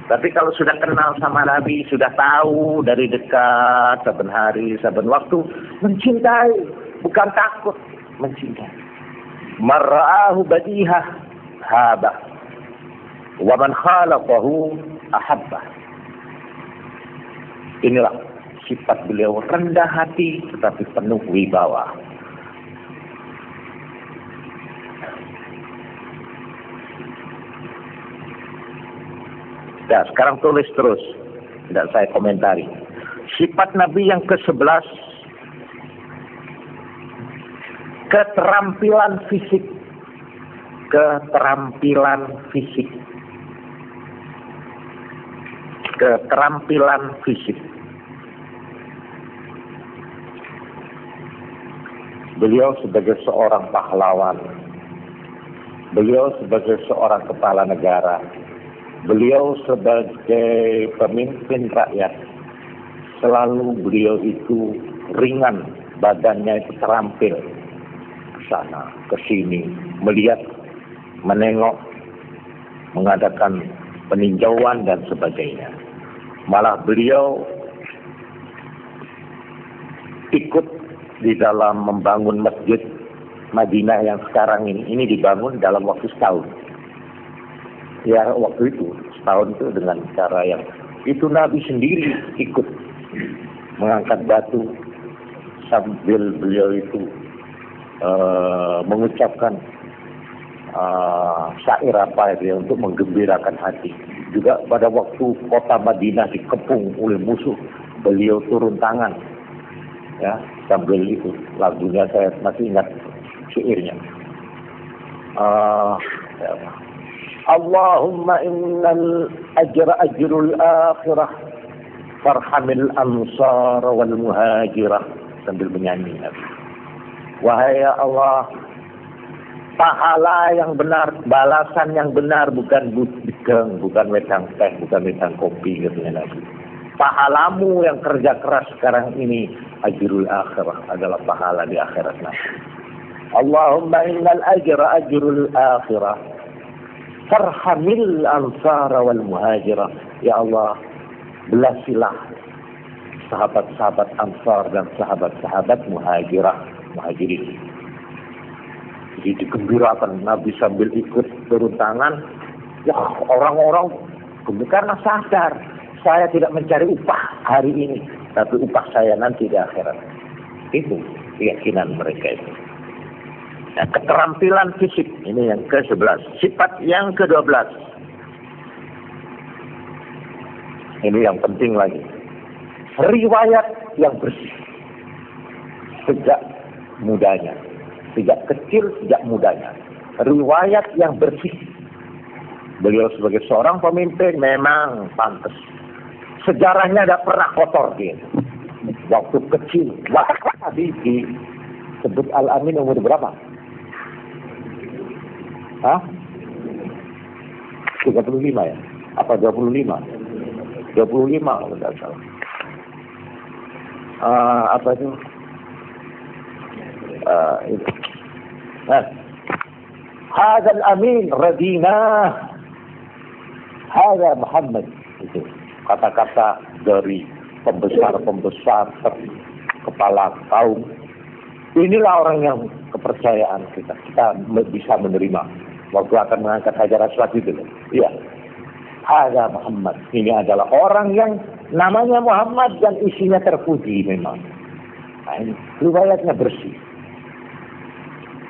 Tapi kalau sudah kenal sama Nabi, sudah tahu dari dekat, saben hari, saben waktu, mencintai, bukan takut, mencintai. Mar'ahu badihah, habah. Wa man khalaqahu, ahabbah. Inilah sifat beliau, rendah hati, tetapi penuh wibawa. Nah, sekarang tulis terus. Tidak saya komentari. Sifat Nabi yang ke-11. Keterampilan fisik. Keterampilan fisik. Keterampilan fisik. Beliau sebagai seorang pahlawan. Beliau sebagai seorang kepala negara. Beliau sebagai pemimpin rakyat, selalu beliau itu ringan, badannya itu terampil ke sana, ke sini, melihat, menengok, mengadakan peninjauan dan sebagainya. Malah beliau ikut di dalam membangun masjid Madinah yang sekarang ini dibangun dalam waktu setahun. Ya waktu itu setahun itu dengan cara yang itu Nabi sendiri ikut mengangkat batu sambil beliau itu mengucapkan syair apa itu ya, untuk menggembirakan hati. Juga pada waktu kota Madinah dikepung oleh musuh, beliau turun tangan ya sambil itu lagunya saya masih ingat syairnya. Ya. Allahumma innal ajra ajrul akhirah farhamil ansar wal muhajirah, sambil menyanyi. Wahai ya Allah, pahala yang benar, balasan yang benar, bukan bidang, bukan wedang teh, bukan wedang kopi katanya Nabi. Pahalamu yang kerja keras sekarang ini, ajrul akhirah, adalah pahala di akhirat nanti. Allahumma innal ajra ajrul akhirah farhamil ansara wal muhajirah. Ya Allah, belasilah sahabat-sahabat ansar dan sahabat-sahabat muhajirin. Jadi digembirakan Nabi sambil ikut turun tangan. Ya orang-orang karena sadar, saya tidak mencari upah hari ini, tapi upah saya nanti di akhirat. Itu keyakinan mereka itu. Nah, keterampilan fisik ini yang ke-11. Sifat yang ke-12. Ini yang penting lagi. Riwayat yang bersih. Sejak mudanya. Sejak kecil, sejak mudanya. Riwayat yang bersih. Beliau sebagai seorang pemimpin memang pantas. Sejarahnya tidak pernah kotor dia. Waktu kecil. Tadi disebut Al-Amin umur berapa? Hah? 35 ya? Apa 25? 25 kalau tidak salah. Apa itu? Itu. Nah, Hadzal Amin radina. Hadza Muhammad. Itu kata-kata dari pembesar-pembesar kepala kaum. Inilah orang yang kepercayaan kita bisa menerima. Waktu akan mengangkat Hajar Aswad itu. Iya. Hadza Muhammad. Ini adalah orang yang namanya Muhammad dan isinya terpuji memang. Nah, ini riwayatnya bersih.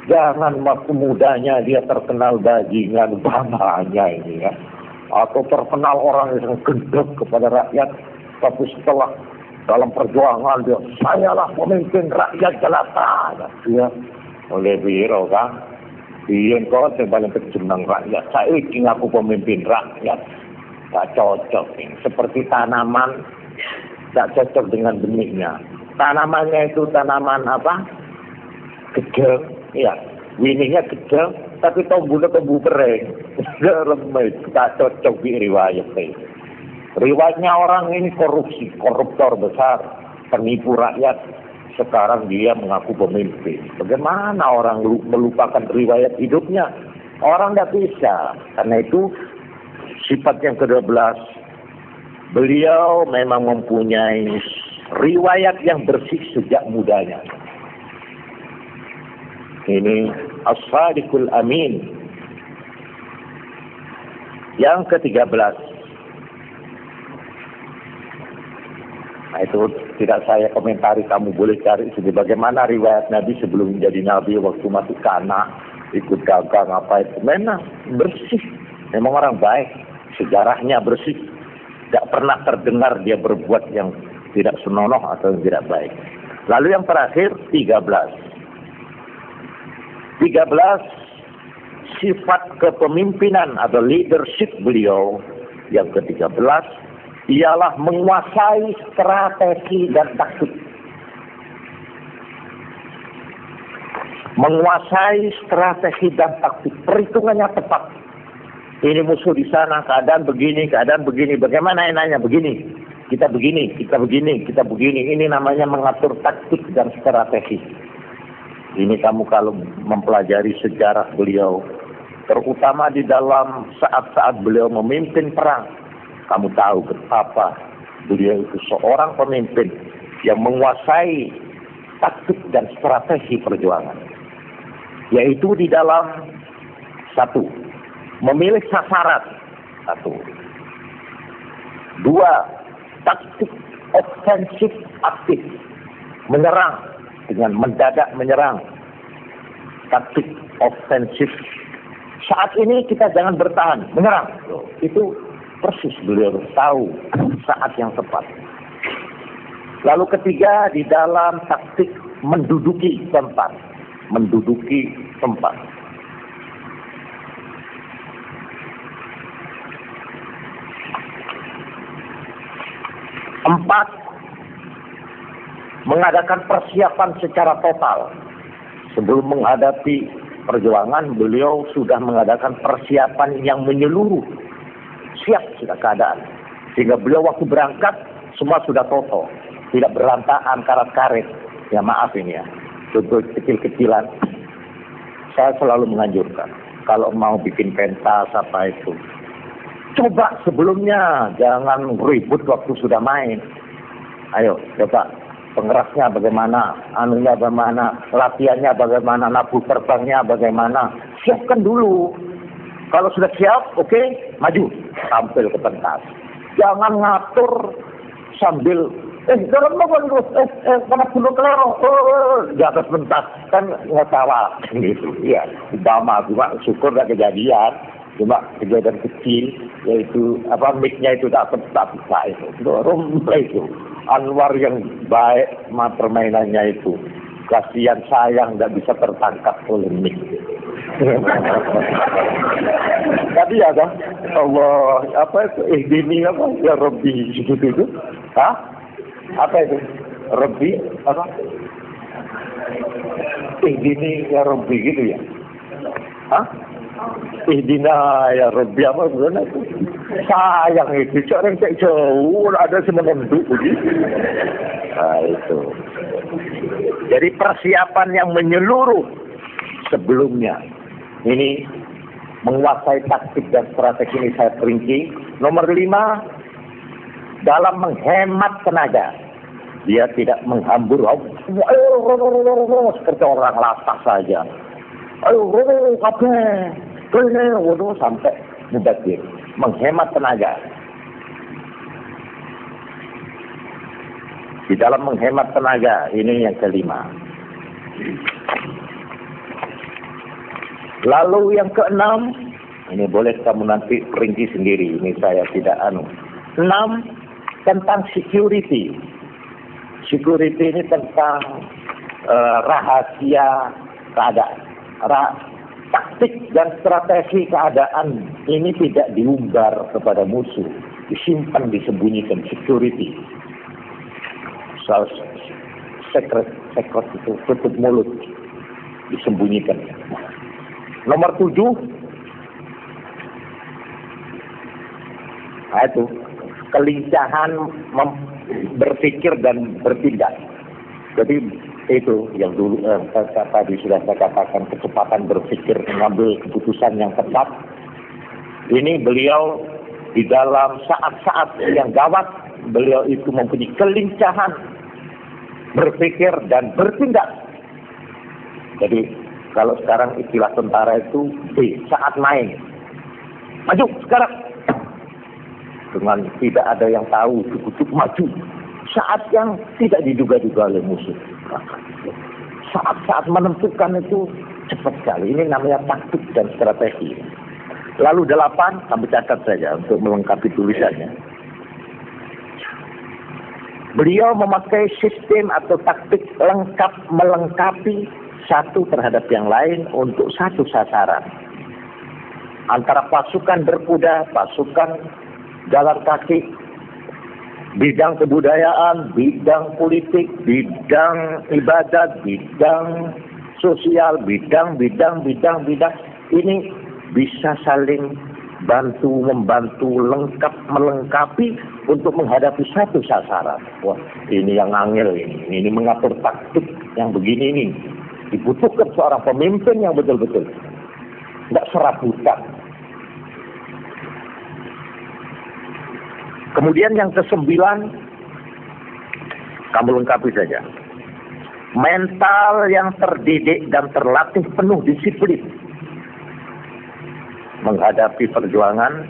Jangan waktu mudanya dia terkenal bajingan bangganya ini ya. Atau terkenal orang yang gendek kepada rakyat. Tapi setelah dalam perjuangan dia, sayalah pemimpin rakyat jelata. Dia oleh biro kan. Dia kau yang paling kejenang rakyat. Saya ingin aku pemimpin rakyat. Tak cocok. Seperti tanaman, tak cocok dengan benihnya. Tanamannya itu tanaman apa? Gedeng. Ya, winihnya gedeng, tapi tumbuhnya tumbuh kering. Lemah, tak cocok di riwayat. Riwayatnya orang ini korupsi, koruptor besar, penipu rakyat. Sekarang dia mengaku pemimpin. Bagaimana orang melupakan riwayat hidupnya? Orang tidak bisa. Karena itu sifat yang ke-12, beliau memang mempunyai riwayat yang bersih sejak mudanya. Ini as-sadiqul amin. Yang ke-13, nah itu tidak saya komentari, kamu boleh cari sendiri bagaimana riwayat Nabi sebelum menjadi Nabi, waktu masih kanak, ikut dagang apa itu. Memang bersih, memang orang baik, sejarahnya bersih. Tidak pernah terdengar dia berbuat yang tidak senonoh atau yang tidak baik. Lalu yang terakhir 13, sifat kepemimpinan atau leadership beliau yang ke-13 ialah menguasai strategi dan taktik. Menguasai strategi dan taktik, perhitungannya tepat. Ini musuh di sana, keadaan begini. Bagaimana enaknya? Begini. Kita begini. Ini namanya mengatur taktik dan strategi. Ini kamu kalau mempelajari sejarah beliau, terutama di dalam saat-saat beliau memimpin perang, kamu tahu betapa beliau itu seorang pemimpin yang menguasai taktik dan strategi perjuangan. Yaitu di dalam 1, memilih sasaran. 2, taktik ofensif aktif, menyerang dengan mendadak menyerang. Taktik ofensif. Saat ini kita jangan bertahan, menyerang. Itu persis beliau tahu saat yang tepat. Lalu ketiga, di dalam taktik menduduki tempat. 4, mengadakan persiapan secara total. Sebelum menghadapi perjuangan, beliau sudah mengadakan persiapan yang menyeluruh. Siap sudah keadaan. Sehingga beliau waktu berangkat, semua sudah total. Tidak berantakan karet-karet. Ya maaf ini ya. Contoh kecil-kecilan. Saya selalu menganjurkan. Kalau mau bikin pentas apa itu. Coba sebelumnya. Jangan ribut waktu sudah main. Ayo coba. Pengerasnya bagaimana, anunya bagaimana, latihannya bagaimana, nabuh terbangnya bagaimana. Siapkan dulu. Kalau sudah siap, oke, maju, tampil ke pentas. Jangan ngatur sambil, jangan bangun, karena dulu kelero, di atas pentas. Kan ngetawa, gitu. Ya, Obama juga syukur gak kejadian. Cuma kejadian kecil, yaitu mic-nya itu tak bisa itu. Rumplay itu. Anwar yang baik permainannya itu. Kasihan sayang tidak bisa tertangkap oleh mic. Tadi ada Allah ihdini ya Rabbi itu. Apa itu? Rabbi apa? Ihdini ya Rabbi gitu ya. Ihdina ya Rabbi apa sebenarnya itu? Sayang itu, orang tak jauh ada semenentu begitu. Nah itu. Jadi persiapan yang menyeluruh sebelumnya. Ini menguasai taktik dan strategi ini saya perinci. Nomor 5, dalam menghemat tenaga. Dia tidak menghambur. Seperti orang latah saja. Sampai mubazir. Menghemat tenaga. Di dalam menghemat tenaga, ini yang ke-5. Lalu yang ke-6, ini boleh kamu nanti perinci sendiri, ini saya tidak 6, tentang security. Security ini tentang rahasia keadaan. Taktik dan strategi keadaan ini tidak diumbar kepada musuh, disimpan, disembunyikan. Security, secret itu tutup mulut, disembunyikan. Nomor 7, itu kelincahan berpikir dan bertindak. Jadi itu yang dulu tadi sudah saya katakan, kecepatan berpikir mengambil keputusan yang tepat. Ini beliau di dalam saat-saat yang gawat, beliau itu mempunyai kelincahan berpikir dan bertindak. Jadi kalau sekarang istilah tentara itu saat main, maju sekarang, dengan tidak ada yang tahu, cukup maju. Saat yang tidak diduga-duga oleh musuh. Saat-saat menentukan itu cepat sekali. Ini namanya taktik dan strategi. Lalu 8, kami catat saja untuk melengkapi tulisannya. Beliau memakai sistem atau taktik lengkap melengkapi satu terhadap yang lain untuk satu sasaran. Antara pasukan berkuda, pasukan jalan kaki, bidang kebudayaan, bidang politik, bidang ibadat, bidang sosial, bidang. Ini bisa saling membantu, lengkap, melengkapi untuk menghadapi satu sasaran. Wah, ini yang angel ini. Ini mengatur taktik yang begini ini. Dibutuhkan seorang pemimpin yang betul-betul. Tidak serabutan. Kemudian yang ke-9, kamu lengkapi saja. Mental yang terdidik dan terlatih penuh disiplin menghadapi perjuangan.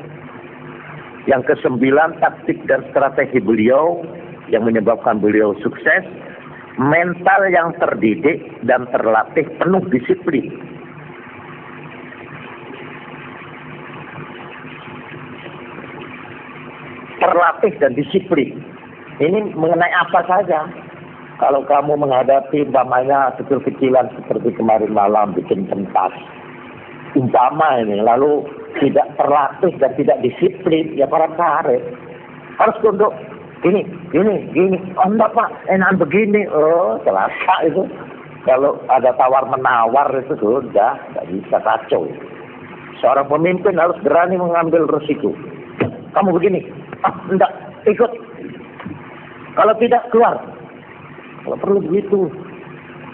Yang ke-9, taktik dan strategi beliau yang menyebabkan beliau sukses. Mental yang terdidik dan terlatih penuh disiplin. Terlatih dan disiplin. Ini mengenai apa saja. Kalau kamu menghadapi umpamanya kecil-kecilan seperti kemarin malam bikin pentas, umpama ini, lalu tidak terlatih dan tidak disiplin, ya para karet harus tunduk. Gini. Oh enggak Pak, enakan begini. Oh, celaka itu. Kalau ada tawar-menawar itu sudah, nggak bisa, kacau. Seorang pemimpin harus berani mengambil resiko. Kamu begini. Enggak, ikut. Kalau tidak, keluar. Kalau perlu begitu.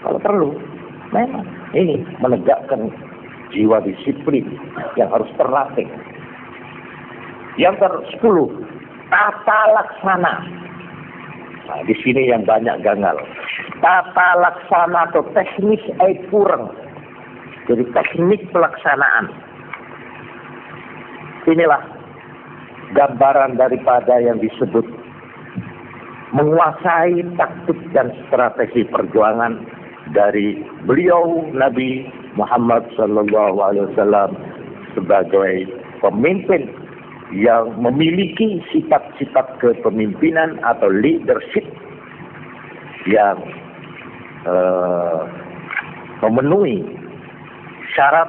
Kalau perlu, memang ini menegakkan jiwa disiplin yang harus terlatih. Yang ke-10, tata laksana. Nah, di sini yang banyak gagal. Tata laksana atau teknis kurang. Jadi teknik pelaksanaan. Inilah gambaran daripada yang disebut menguasai taktik dan strategi perjuangan dari beliau Nabi Muhammad SAW sebagai pemimpin yang memiliki sifat-sifat kepemimpinan atau leadership yang memenuhi syarat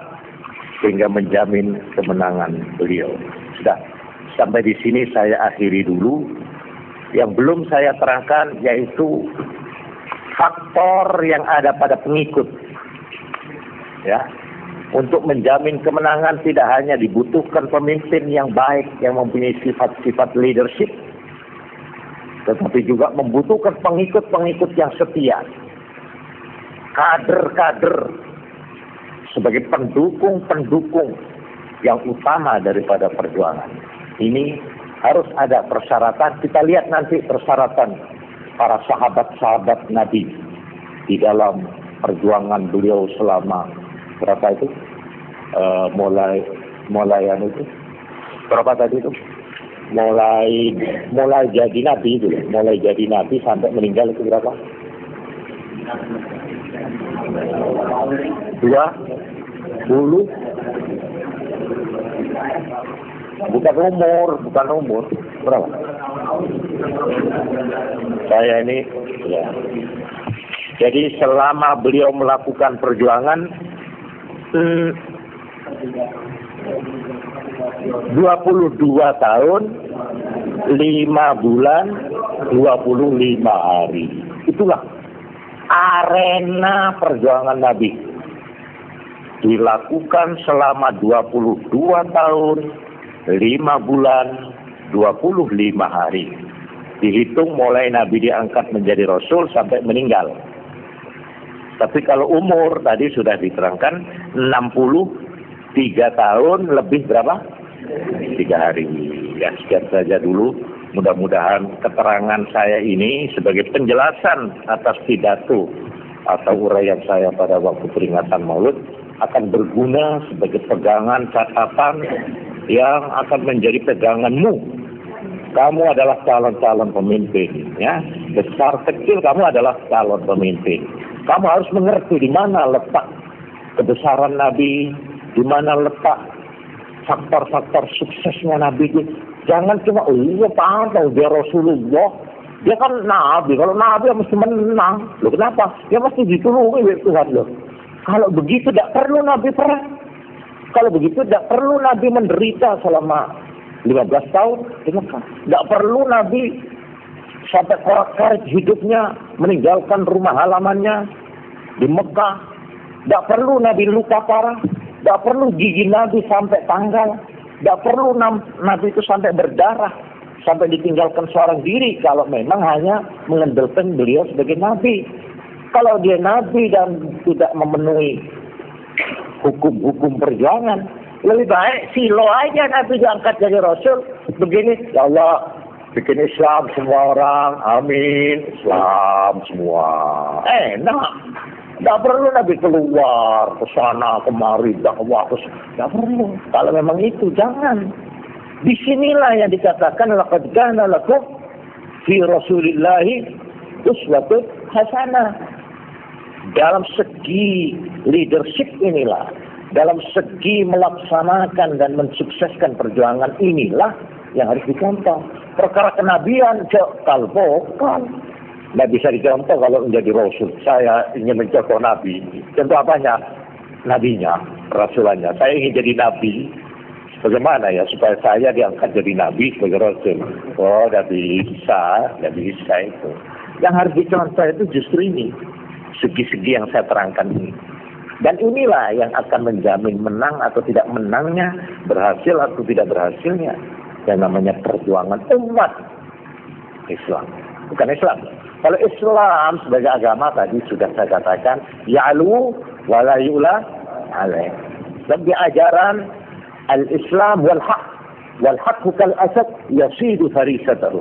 sehingga menjamin kemenangan beliau. Sudah. Sampai di sini saya akhiri dulu. Yang belum saya terangkan yaitu faktor yang ada pada pengikut. Ya, untuk menjamin kemenangan tidak hanya dibutuhkan pemimpin yang baik yang mempunyai sifat-sifat leadership, tetapi juga membutuhkan pengikut-pengikut yang setia, kader-kader sebagai pendukung-pendukung yang utama daripada perjuangan. Ini harus ada persyaratan. Kita lihat nanti persyaratan para sahabat-sahabat Nabi di dalam perjuangan beliau selama berapa itu? Mulai itu berapa tadi itu? Mulai jadi Nabi itu, mulai jadi Nabi sampai meninggal itu berapa? 20. Bukan umur. Berapa? Saya ini, ya. Jadi selama beliau melakukan perjuangan 22 tahun, 5 bulan, 25 hari. Itulah arena perjuangan Nabi. Dilakukan selama 22 tahun, 5 bulan, 25 hari. Dihitung mulai Nabi diangkat menjadi Rasul sampai meninggal. Tapi kalau umur tadi sudah diterangkan 63 tahun lebih berapa? 3 hari. Ya, sekian saja dulu. Mudah-mudahan keterangan saya ini sebagai penjelasan atas pidato atau uraian saya pada waktu peringatan Maulid akan berguna sebagai pegangan catatan yang akan menjadi peganganmu. Kamu adalah calon-calon pemimpin, ya. Besar kecil kamu adalah calon pemimpin. Kamu harus mengerti di mana letak kebesaran Nabi, di mana letak faktor-faktor suksesnya Nabi itu. Jangan cuma, oh iya pantau dia Rasulullah, dia kan Nabi. Kalau Nabi ya mesti menang. Loh kenapa? Ya mesti ditulungi oleh Tuhan loh. Kalau begitu tidak perlu Nabi perang. Kalau begitu tidak perlu Nabi menderita selama 15 tahun di Mekah. Tidak perlu Nabi sampai korak-karik hidupnya meninggalkan rumah halamannya di Mekah. Tidak perlu Nabi luka parah. Tidak perlu gigi Nabi sampai tanggal. Tidak perlu Nabi itu sampai berdarah, sampai ditinggalkan seorang diri kalau memang hanya mengandalkan beliau sebagai Nabi. Kalau dia Nabi dan tidak memenuhi hukum-hukum perjuangan, lebih baik silo aja Nabi diangkat jadi Rasul. Begini, ya Allah, bikin Islam semua orang, amin, Islam semua. Enak. Tidak perlu Nabi keluar ke sana kemari dakwah, tidak perlu. Kalau memang itu jangan. Disinilah yang dikatakan laqad kana lakum fi Rasulillahi uswatun hasanah. Dalam segi leadership inilah, dalam segi melaksanakan dan mensukseskan perjuangan inilah yang harus dicontoh. Perkara kenabian bukan. Tidak bisa dicontoh kalau menjadi Rasul. Saya ingin mencontoh Nabi. Contoh apanya? Nabinya, Rasulannya. Saya ingin jadi Nabi. Bagaimana ya supaya saya diangkat jadi Nabi sebagai Rasul? Oh, tidak bisa itu. Yang harus dicontoh itu justru ini. Segi-segi yang saya terangkan ini. Dan inilah yang akan menjamin menang atau tidak menangnya, berhasil atau tidak berhasilnya. Yang namanya perjuangan umat Islam. Bukan Islam. Kalau Islam sebagai agama tadi sudah saya katakan, ya'lu wa la yu'la alaih. Lebih ajaran al-Islam wal-haq. Wal-haq kal asad yasidu farisatahu.